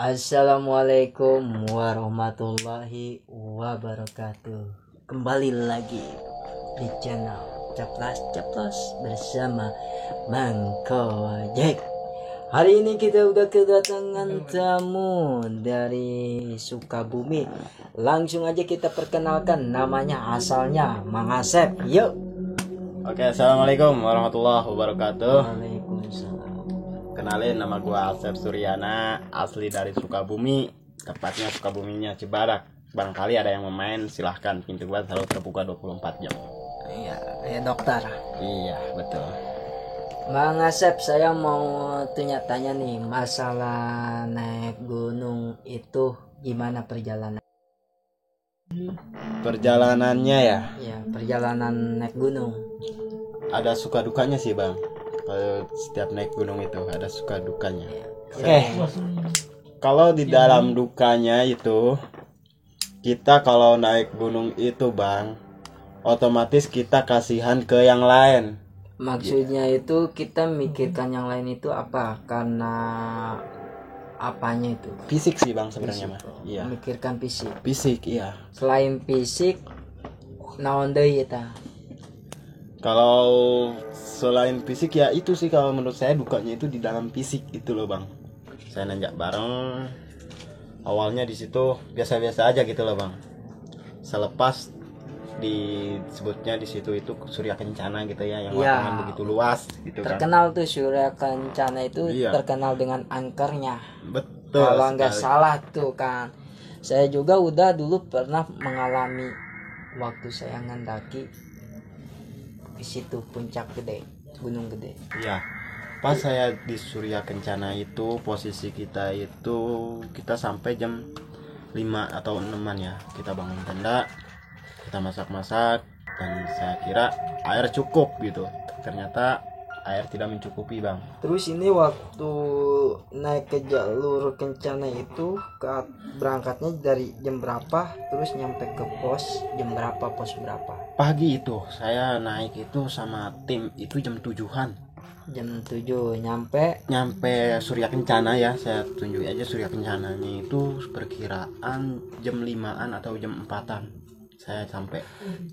Assalamualaikum warahmatullahi wabarakatuh. Kembali lagi di channel Ceplas bersama Mang Kojek. Hari ini kita udah kedatangan tamu dari Sukabumi. Langsung aja kita perkenalkan, namanya asalnya Mang Asep. Yuk. Oke, assalamualaikum warahmatullahi wabarakatuh. Waalaikumsalam. Kenalin, nama gua Asep Suryana, asli dari Sukabumi, tepatnya Sukabuminya Cibadak. Barangkali ada yang main, silahkan, pintu gua selalu terbuka 24 jam. Iya, ya dokter. Iya, betul. Mang Asep, saya mau tanya-tanya nih, masalah naik gunung itu gimana perjalanan? Perjalanannya ya, Ya, perjalanan naik gunung. ada suka dukanya sih bang. Kalau setiap naik gunung itu ada suka dukanya. Oke. Kalau di dalam dukanya itu, kita kalau naik gunung itu bang, otomatis kita kasihan ke yang lain. Maksudnya itu kita mikirkan yang lain itu apa? Karena apanya itu? Fisik sih bang sebenarnya mah. Iya. Mikirkan fisik. Fisik iya. Selain fisik, naon deui eta? Kalau selain fisik ya itu sih kalau menurut saya dukanya itu di dalam fisik itu loh bang. Saya nanjak bareng. Awalnya di situ biasa-biasa aja gitu loh bang. Selepas disebutnya di situ itu Surya Kencana gitu ya, yang lapangan begitu luas gitu kan. Terkenal tuh Surya Kencana itu terkenal dengan angkernya. Betul. Kalau nggak salah tuh kan. Saya juga udah dulu pernah mengalami waktu saya ngendaki di situ puncak gede, gunung gede. Iya. Pas saya di Surya Kencana itu posisi kita itu kita sampai jam 5 atau 6-an ya. Kita bangun tenda, kita masak-masak, dan saya kira air cukup gitu. Ternyata air tidak mencukupi bang. Terus ini waktu naik ke jalur Kencana itu berangkatnya dari jam berapa, terus nyampe ke pos jam berapa, pos berapa? Pagi itu saya naik itu sama tim itu jam 7-an. Jam 7 nyampe Surya Kencana ya, saya tunjuk aja Surya Kencananya itu perkiraan jam 5-an atau jam 4-an saya sampai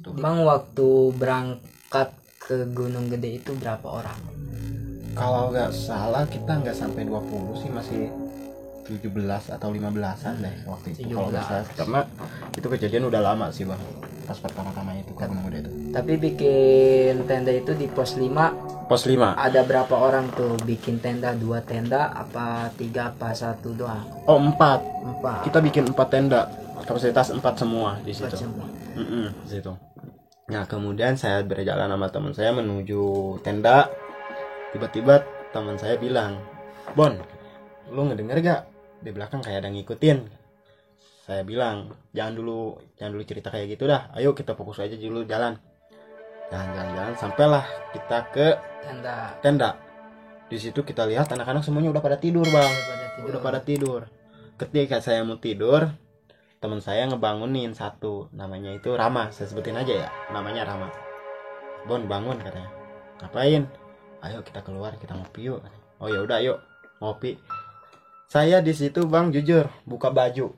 tuh. Bang, waktu berangkat ke Gunung Gede itu berapa orang? Kalau nggak salah kita nggak sampai 20 sih, masih 17 atau 15-an deh waktu itu kalau nggak salah, karena itu kejadian udah lama sih bang, pas pertama-tama itu ke Gunung Gede itu. Tapi bikin tenda itu di pos 5. Pos 5 ada berapa orang tuh bikin tenda? 2 tenda apa 3 apa 1 doang? Oh 4. Kita bikin 4 tenda, kapasitas 4 semua di situ. Di situ. Nah kemudian saya berjalan sama teman saya menuju tenda. Tiba-tiba teman saya bilang, "Bon, lu ngedenger gak? Di belakang kayak ada ngikutin." Saya bilang, jangan dulu cerita kayak gitu dah. Ayo kita fokus aja dulu jalan. Jalan sampailah kita ke tenda. Di situ kita lihat anak-anak semuanya udah pada tidur bang. Udah pada tidur. Ketika saya mau tidur, teman saya ngebangunin satu, namanya itu Rama, saya sebutin aja ya, namanya Rama. "Bon, bangun," katanya. "Ngapain?" "Ayo kita keluar, kita ngopi yuk." "Oh ya udah, yuk ngopi." Saya di situ bang jujur buka baju.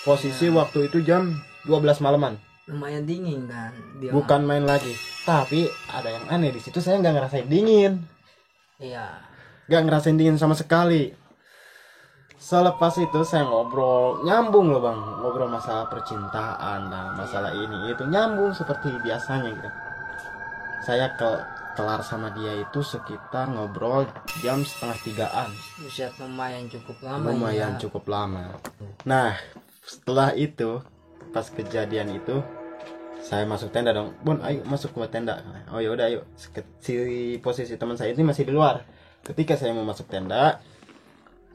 Posisi waktu itu jam 12 malaman. Lumayan dingin kan? Bukan main lagi. Tapi ada yang aneh di situ, saya nggak ngerasain dingin. Iya. Nggak ngerasain dingin sama sekali. Selepas itu saya ngobrol, nyambung loh bang, ngobrol masalah percintaan lah, masalah ini itu nyambung seperti biasanya gitu. Saya kelar sama dia itu sekitar ngobrol jam 2:30-an. Buset, lumayan cukup lama. Cukup lama. Nah setelah itu, pas kejadian itu, saya masuk tenda dong. "Bon, ayo masuk ke tenda." "Oh ya udah yuk." Si posisi teman saya ini masih di luar. Ketika saya mau masuk tenda,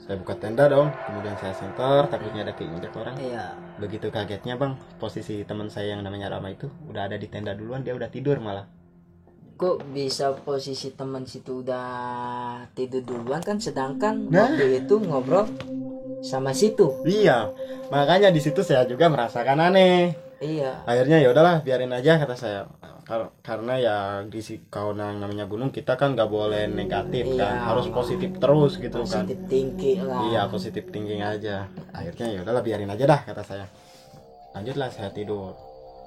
saya buka tenda dong, kemudian saya senter, takutnya ada keinjak orang. Iya. Begitu kagetnya bang, posisi teman saya yang namanya Rama itu udah ada di tenda duluan, dia udah tidur malah. Kok bisa posisi teman situ udah tidur duluan kan, sedangkan waktu itu ngobrol sama situ? Iya, makanya di situ saya juga merasakan aneh. Iya. Akhirnya ya udahlah, biarin aja kata saya. karena ya kalau namanya gunung kita kan nggak boleh negatif Iya. kan, harus positif terus gitu kan. Positif tinggi lah. Iya, positif thinking aja. Akhirnya ya udahlah biarin aja dah kata saya. Lanjutlah saya tidur.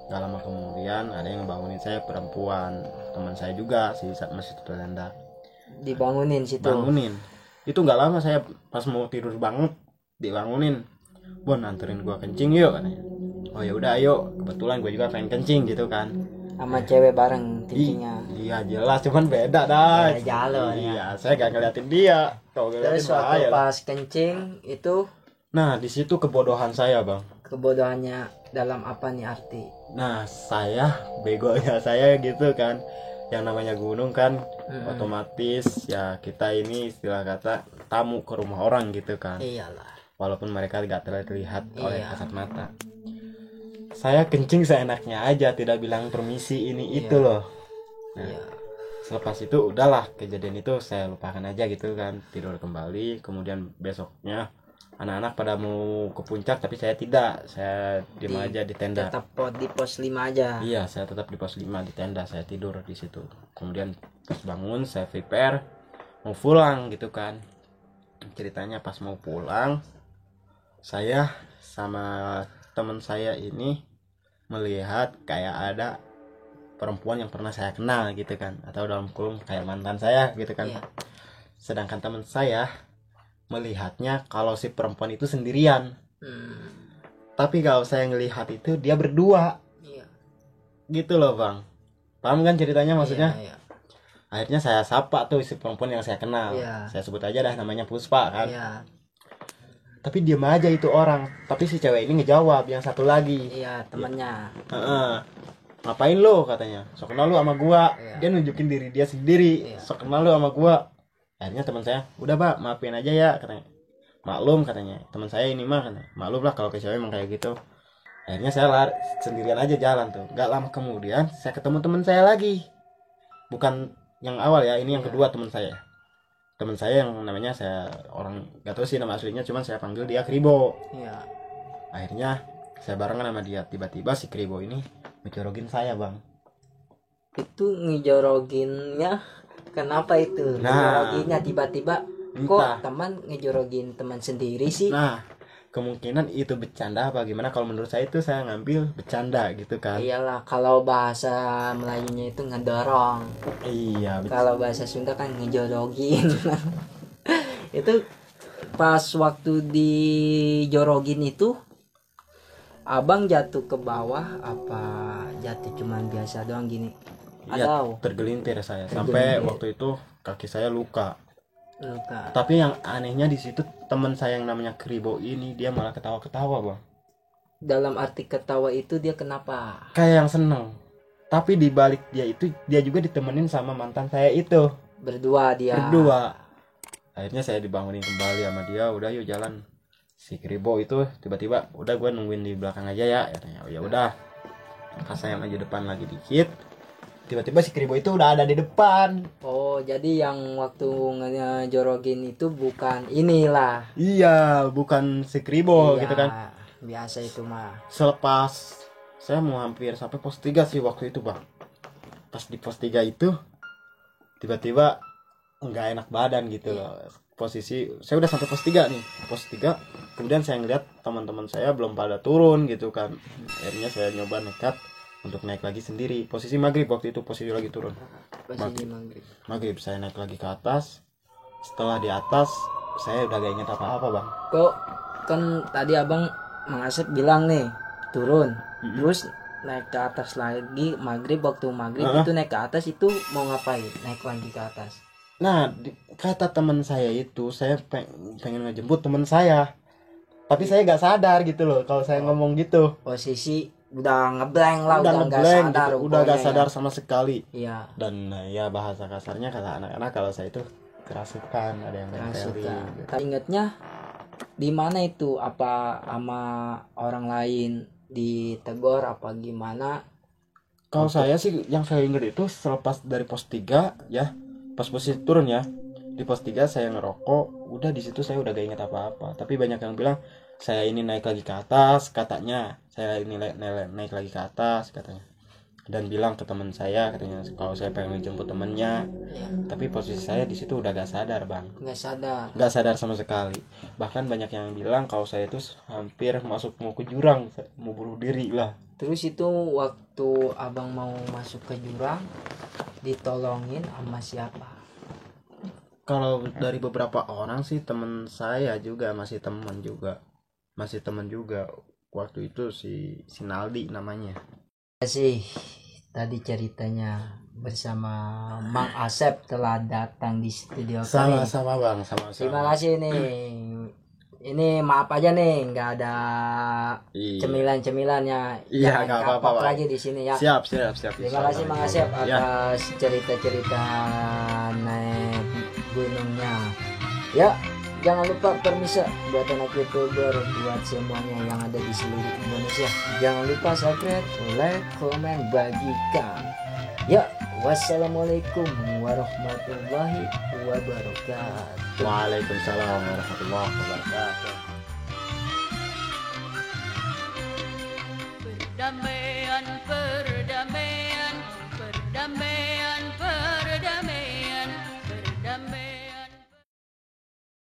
Gak lama kemudian ada yang bangunin saya, perempuan, teman saya juga si masih tenda. Dibangunin situ. Bangunin. Itu nggak lama saya pas mau tidur banget dibangunin. Bon, anterin gua kencing yuk katanya. Oh ya udah ayo, kebetulan gue juga pengen kencing gitu kan. Sama cewek bareng kencingnya. Iya jelas, cuman beda dah. Beda jalur, ya. Iya, saya gak ngeliatin dia. Kalau ngeliatin Terus waktu bahaya lah. pas kencing itu Nah, di situ kebodohan saya, Bang. kebodohannya dalam apa nih arti? Nah, saya begonya saya gitu kan. Yang namanya gunung kan otomatis ya kita ini istilah kata tamu ke rumah orang gitu kan. Iyalah. Walaupun mereka gak terlihat oleh Iya. kasat mata. Saya kencing seenaknya aja, tidak bilang permisi ini itu loh. Nah, Iya. selepas itu udahlah, kejadian itu saya lupakan aja gitu kan, tidur kembali. Kemudian besoknya anak-anak pada mau ke puncak tapi saya tidak, saya diem aja di tenda. Tetap di pos 5 aja. Iya, saya tetap di pos 5 di tenda, saya tidur di situ. Kemudian pas bangun saya prepare mau pulang gitu kan. Ceritanya pas mau pulang, saya sama teman saya ini melihat kayak ada perempuan yang pernah saya kenal gitu kan, atau dalam kurung kayak mantan saya gitu kan. Iya. Sedangkan teman saya melihatnya kalau si perempuan itu sendirian, tapi kalau saya ngelihat itu dia berdua Iya. gitu loh Bang. Paham kan ceritanya maksudnya? Iya. Akhirnya saya sapa tuh si perempuan yang saya kenal. Iya. Saya sebut aja dah namanya Puspa kan. Iya. Tapi diam aja itu orang. Tapi si cewek ini ngejawab yang satu lagi. Iya, temannya. Heeh. Ngapain lo katanya? Sok kenal lu sama gua. Iya. Dia nunjukin diri dia sendiri. Iya. Sok kenal lu sama gua. Akhirnya teman saya, "Udah, Pak, maafin aja ya," katanya. "Maklum," katanya. "Teman saya ini mah," katanya. "Maklum lah kalau ke cewek emang kayak gitu." Akhirnya saya lari sendirian aja jalan tuh. Gak lama kemudian saya ketemu teman saya lagi. Bukan yang awal ya, ini yang kedua teman saya. Teman saya yang namanya saya orang gak tahu sih nama aslinya, cuman saya panggil dia Kribo. Iya. Akhirnya saya barengan sama dia, tiba-tiba si Kribo ini ngejorogin saya Bang. Itu ngejoroginnya kenapa itu? Nah. Ngejoroginnya tiba-tiba Entah. kok teman ngejorogin teman sendiri sih? Nah, kemungkinan itu bercanda apa gimana, kalau menurut saya itu saya ngambil bercanda gitu kan. Iyalah, kalau bahasa Melayunya itu ngedorong. Iya, Kalau bahasa Sunda kan ngejorogin. Itu pas waktu dijorogin itu abang jatuh ke bawah apa jatuh cuman biasa doang gini? iya, Atau tergelintir saya sampai waktu itu kaki saya luka. luka? Tapi yang anehnya di situ teman saya yang namanya Kribo ini dia malah ketawa-ketawa Bang. Dalam arti ketawa itu dia kenapa? Kayak yang seneng. Tapi di balik dia itu dia juga ditemenin sama mantan saya itu. Berdua dia. Berdua. Akhirnya saya dibangunin kembali sama dia, udah yuk jalan. Si Kribo itu tiba-tiba, udah gue nungguin di belakang aja ya, katanya. Oh ya udah. Pas saya maju depan lagi dikit, tiba-tiba si Kribo itu udah ada di depan. Oh, jadi yang waktu ngejorogin itu bukan inilah. Iya, bukan si Kribo Iya, gitu kan. biasa itu mah. Selepas saya mau hampir sampai pos 3 sih waktu itu Bang. Pas di pos 3 itu tiba-tiba nggak enak badan gitu loh. Posisi saya udah sampai pos 3 nih, pos 3. Kemudian saya ngeliat teman-teman saya belum pada turun gitu kan. Akhirnya saya nyoba nekat untuk naik lagi sendiri. Posisi maghrib waktu itu, posisi lagi turun Posisi maghrib. maghrib. Saya naik lagi ke atas. Setelah di atas saya udah gak inget apa-apa Bang. Kok kan tadi abang Mengasep bilang nih turun, terus naik ke atas lagi maghrib, waktu maghrib itu naik ke atas itu mau ngapain? Naik lagi ke atas. Nah, kata teman saya itu, saya pengen ngejemput teman saya. Tapi saya gak sadar gitu loh kalau saya ngomong gitu. Posisi udah ngeblank lah, udah nggak ngeblank sadar, gitu, udah gak rupanya sadar ya. sama sekali. Iya. Dan ya bahasa kasarnya kata anak-anak kalau saya itu kerasukan, ada yang nempelin Rasuka. gitu. Ingatnya di mana itu? Apa sama orang lain ditegor apa gimana? Kalau saya sih yang saya ingat itu selepas dari pos 3 ya, pas posisi turun ya. Di pos 3 saya ngerokok, udah di situ saya udah gak ingat apa-apa. Tapi banyak yang bilang saya ini naik lagi ke atas katanya. Saya ini naik lagi ke atas katanya. dan bilang ke teman saya katanya kalau saya pengen jemput temennya. Ya, Tapi posisi saya di situ udah gak sadar bang, nggak sadar. gak sadar sama sekali. Bahkan banyak yang bilang kalau saya itu hampir masuk mau ke jurang, mau bunuh diri lah. Terus itu waktu abang mau masuk ke jurang ditolongin sama siapa? Kalau dari beberapa orang sih teman saya juga, masih teman juga waktu itu si Naldi namanya. Sih tadi ceritanya bersama Mang Asep telah datang di studio kami. Sama-sama bang, sama-sama. Terima kasih nih. Ini maaf aja nih nggak ada Iya. cemilan-cemilannya. Iya, Jangan nggak apa-apa, kapok Bang. lagi di sini ya. Siap. Terima kasih Mang Asep Ya. atas cerita-cerita naik gunungnya. Ya, jangan lupa permisa buat anak YouTuber, buat semuanya yang ada di seluruh Indonesia. Jangan lupa subscribe, like, komen, bagikan. Ya, wassalamualaikum warahmatullahi wabarakatuh. Waalaikumsalam warahmatullahi wabarakatuh. Perdamaian